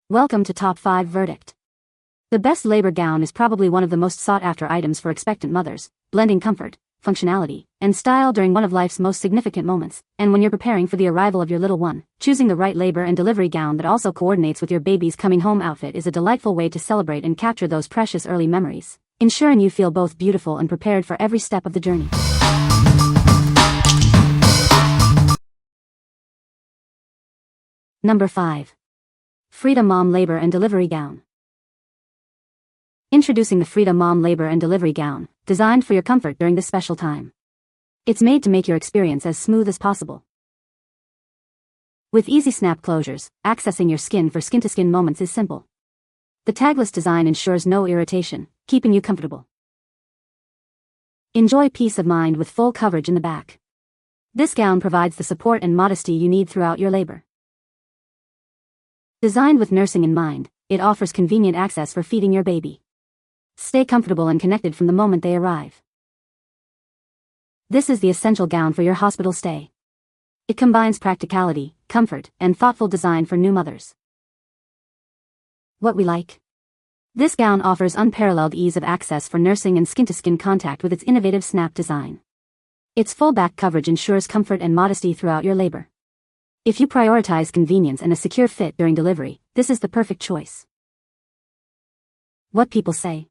Welcome to Top 5 Verdict. The best labor gown is probably one of the most sought-after items for expectant mothers, blending comfort, functionality, and style during one of life's most significant moments. And when you're preparing for the arrival of your little one, choosing the right labor and delivery gown that also coordinates with your baby's coming home outfit is a delightful way to celebrate and capture those precious early memories, ensuring you feel both beautiful and prepared for every step of the journey. Number 5. Frida Mom Labor and Delivery Gown. Introducing the Frida Mom Labor and Delivery Gown, designed for your comfort during this special time. It's made to make your experience as smooth as possible. With easy snap closures, accessing your skin for skin-to-skin moments is simple. The tagless design ensures no irritation, keeping you comfortable. Enjoy peace of mind with full coverage in the back. This gown provides the support and modesty you need throughout your labor. Designed with nursing in mind, it offers convenient access for feeding your baby. Stay comfortable and connected from the moment they arrive. This is the essential gown for your hospital stay. It combines practicality, comfort, and thoughtful design for new mothers. What we like? This gown offers unparalleled ease of access for nursing and skin-to-skin contact with its innovative snap design. Its full back coverage ensures comfort and modesty throughout your labor. If you prioritize convenience and a secure fit during delivery, this is the perfect choice. What people say.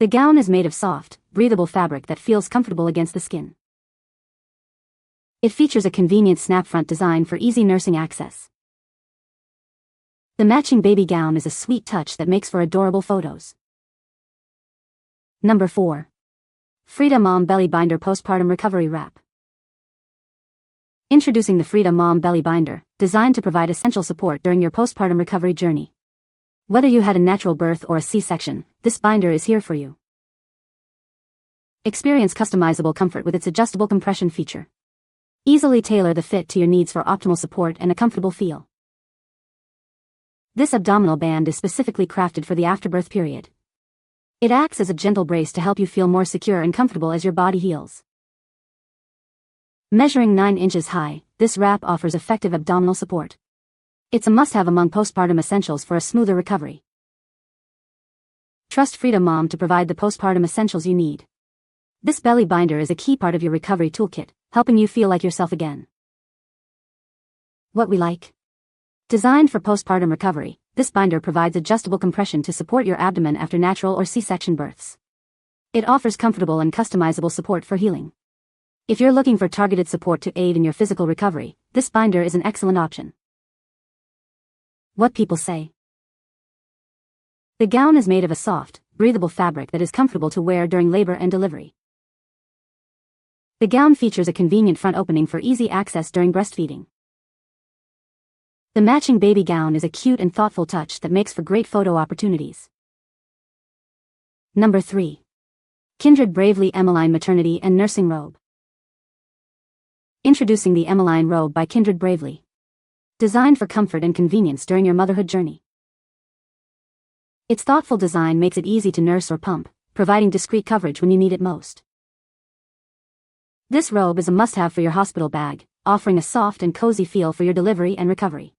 The gown is made of soft, breathable fabric that feels comfortable against the skin. It features a convenient snap front design for easy nursing access. The matching baby gown is a sweet touch that makes for adorable photos. Number 4. Frida Mom Belly Binder Postpartum Recovery Wrap. Introducing the Frida Mom Belly Binder, designed to provide essential support during your postpartum recovery journey. Whether you had a natural birth or a C-section, this binder is here for you. Experience customizable comfort with its adjustable compression feature. Easily tailor the fit to your needs for optimal support and a comfortable feel. This abdominal band is specifically crafted for the afterbirth period. It acts as a gentle brace to help you feel more secure and comfortable as your body heals. Measuring 9 inches high, this wrap offers effective abdominal support. It's a must-have among postpartum essentials for a smoother recovery. Trust Frida Mom to provide the postpartum essentials you need. This belly binder is a key part of your recovery toolkit, helping you feel like yourself again. What we like? Designed for postpartum recovery, this binder provides adjustable compression to support your abdomen after natural or C-section births. It offers comfortable and customizable support for healing. If you're looking for targeted support to aid in your physical recovery, this binder is an excellent option. What people say. The gown is made of a soft, breathable fabric that is comfortable to wear during labor and delivery. The gown features a convenient front opening for easy access during breastfeeding. The matching baby gown is a cute and thoughtful touch that makes for great photo opportunities. Number 3. Kindred Bravely Emmaline Maternity and Nursing Robe. Introducing the Emmaline Robe by Kindred Bravely. Designed for comfort and convenience during your motherhood journey. Its thoughtful design makes it easy to nurse or pump, providing discreet coverage when you need it most. This robe is a must-have for your hospital bag, offering a soft and cozy feel for your delivery and recovery.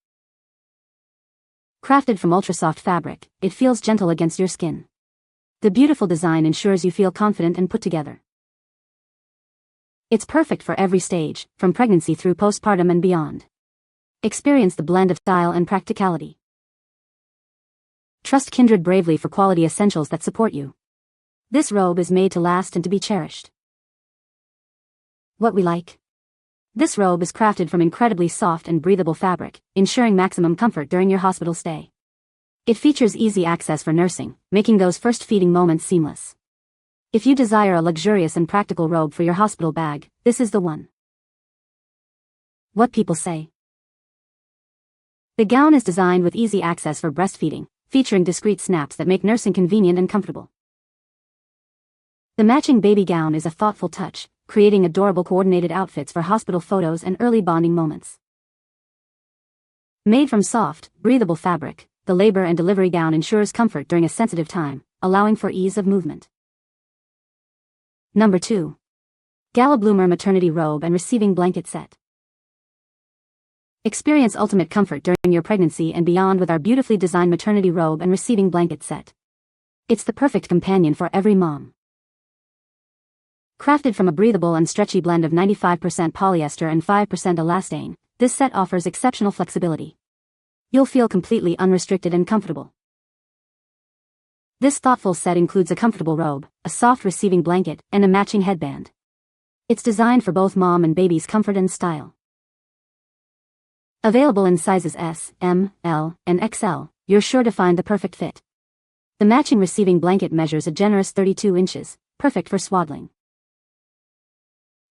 Crafted from ultra-soft fabric, it feels gentle against your skin. The beautiful design ensures you feel confident and put together. It's perfect for every stage, from pregnancy through postpartum and beyond. Experience the blend of style and practicality. Trust Kindred Bravely for quality essentials that support you. This robe is made to last and to be cherished. What we like? This robe is crafted from incredibly soft and breathable fabric, ensuring maximum comfort during your hospital stay. It features easy access for nursing, making those first feeding moments seamless. If you desire a luxurious and practical robe for your hospital bag, this is the one. What people say. The gown is designed with easy access for breastfeeding, featuring discreet snaps that make nursing convenient and comfortable. The matching baby gown is a thoughtful touch, creating adorable coordinated outfits for hospital photos and early bonding moments. Made from soft, breathable fabric, the labor and delivery gown ensures comfort during a sensitive time, allowing for ease of movement. Number 2. Galabloomer Maternity Robe and Receiving Blanket Set. Experience ultimate comfort during your pregnancy and beyond with our beautifully designed maternity robe and receiving blanket set. It's the perfect companion for every mom. Crafted from a breathable and stretchy blend of 95% polyester and 5% elastane, this set offers exceptional flexibility. You'll feel completely unrestricted and comfortable. This thoughtful set includes a comfortable robe, a soft receiving blanket, and a matching headband. It's designed for both mom and baby's comfort and style. Available in sizes S, M, L, and XL, you're sure to find the perfect fit. The matching receiving blanket measures a generous 32 inches, perfect for swaddling.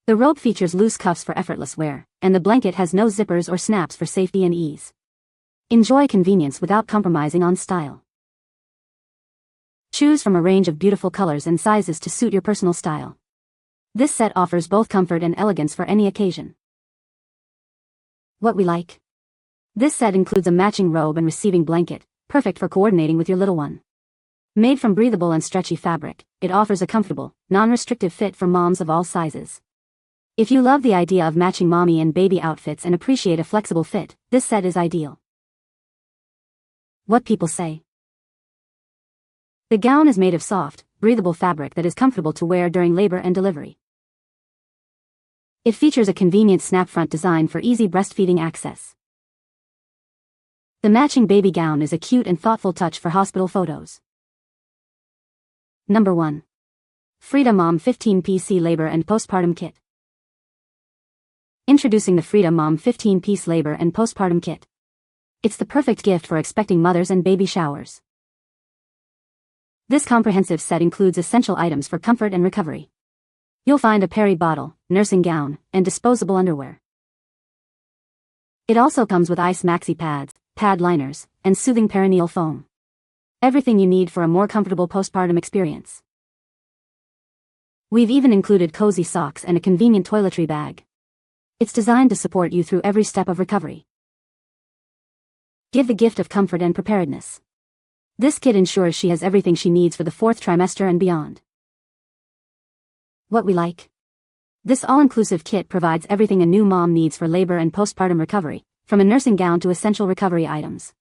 The robe features loose cuffs for effortless wear, and the blanket has no zippers or snaps for safety and ease. Enjoy convenience without compromising on style. Choose from a range of beautiful colors and sizes to suit your personal style. This set offers both comfort and elegance for any occasion. What we like. This set includes a matching robe and receiving blanket, perfect for coordinating with your little one. Made from breathable and stretchy fabric, it offers a comfortable, non-restrictive fit for moms of all sizes. If you love the idea of matching mommy and baby outfits and appreciate a flexible fit, this set is ideal. What people say. The gown is made of soft, breathable fabric that is comfortable to wear during labor and delivery. It features a convenient snap front design for easy breastfeeding access. The matching baby gown is a cute and thoughtful touch for hospital photos. Number 1. Frida Mom 15-piece Labor and Postpartum Kit. Introducing the Frida Mom 15-piece Labor and Postpartum Kit. It's the perfect gift for expecting mothers and baby showers. This comprehensive set includes essential items for comfort and recovery. You'll find a peri bottle, nursing gown, and disposable underwear. It also comes with ice maxi pads, pad liners, and soothing perineal foam. Everything you need for a more comfortable postpartum experience. We've even included cozy socks and a convenient toiletry bag. It's designed to support you through every step of recovery. Give the gift of comfort and preparedness. This kit ensures she has everything she needs for the 4th trimester and beyond. What we like. This all-inclusive kit provides everything a new mom needs for labor and postpartum recovery, from a nursing gown to essential recovery items.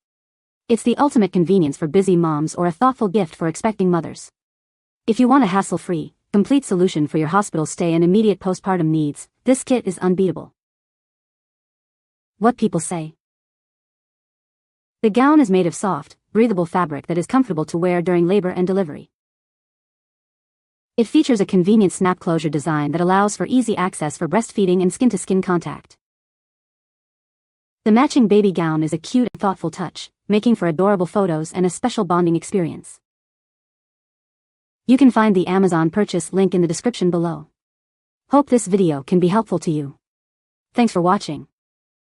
It's the ultimate convenience for busy moms or a thoughtful gift for expecting mothers. If you want a hassle-free, complete solution for your hospital stay and immediate postpartum needs, this kit is unbeatable. What people say. The gown is made of soft, breathable fabric that is comfortable to wear during labor and delivery. It features a convenient snap closure design that allows for easy access for breastfeeding and skin-to-skin contact. The matching baby gown is a cute and thoughtful touch, making for adorable photos and a special bonding experience. You can find the Amazon purchase link in the description below. Hope this video can be helpful to you. Thanks for watching.